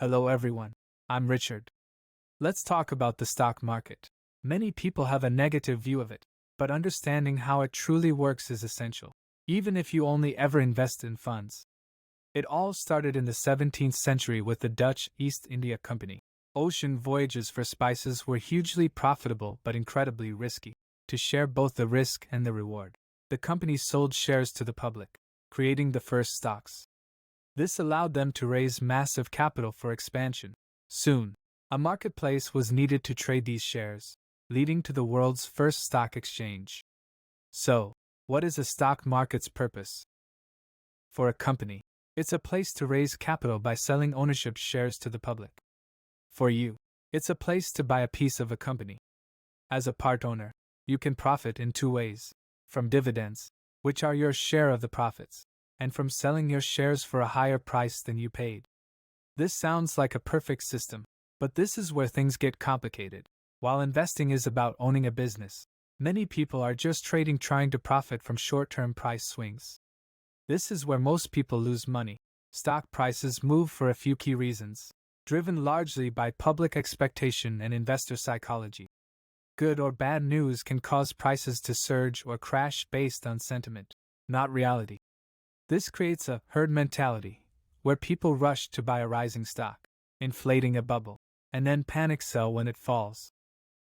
Hello everyone, I'm Richard. Let's talk about the stock market. Many people have a negative view of it, but understanding how it truly works is essential, even if you only ever invest in funds. It all started in the 17th century with the Dutch East India Company. Ocean voyages for spices were hugely profitable but incredibly risky. To share both the risk and the reward, the company sold shares to the public, creating the first stocks. This allowed them to raise massive capital for expansion. Soon, a marketplace was needed to trade these shares, leading to the world's first stock exchange. So, what is a stock market's purpose? For a company, it's a place to raise capital by selling ownership shares to the public. For you, it's a place to buy a piece of a company. As a part owner, you can profit in two ways: from dividends, which are your share of the profits, and from selling your shares for a higher price than you paid. This sounds like a perfect system, but this is where things get complicated. While investing is about owning a business, many people are just trading trying to profit from short-term price swings. This is where most people lose money. Stock prices move for a few key reasons, driven largely by public expectation and investor psychology. Good or bad news can cause prices to surge or crash based on sentiment, not reality. This creates a herd mentality, where people rush to buy a rising stock, inflating a bubble, and then panic sell when it falls.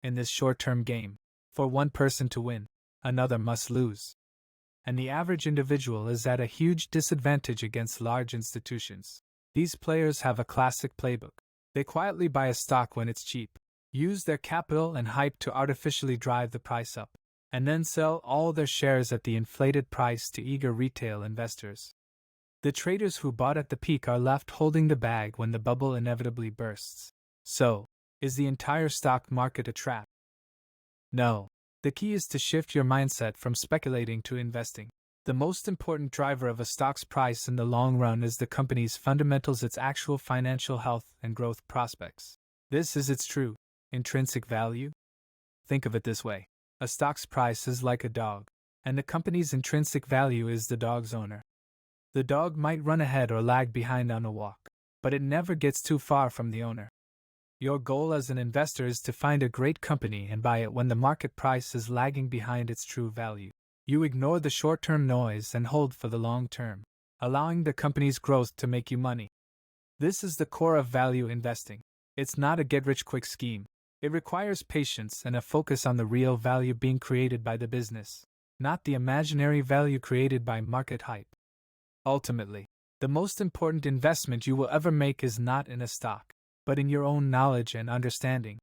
In this short-term game, for one person to win, another must lose. And the average individual is at a huge disadvantage against large institutions. These players have a classic playbook. They quietly buy a stock when it's cheap, use their capital and hype to artificially drive the price up, and then sell all their shares at the inflated price to eager retail investors. The traders who bought at the peak are left holding the bag when the bubble inevitably bursts. So, is the entire stock market a trap? No. The key is to shift your mindset from speculating to investing. The most important driver of a stock's price in the long run is the company's fundamentals, its actual financial health and growth prospects. This is its true, intrinsic value. Think of it this way. A stock's price is like a dog, and the company's intrinsic value is the dog's owner. The dog might run ahead or lag behind on a walk, but it never gets too far from the owner. Your goal as an investor is to find a great company and buy it when the market price is lagging behind its true value. You ignore the short-term noise and hold for the long term, allowing the company's growth to make you money. This is the core of value investing. It's not a get-rich-quick scheme. It requires patience and a focus on the real value being created by the business, not the imaginary value created by market hype. Ultimately, the most important investment you will ever make is not in a stock, but in your own knowledge and understanding.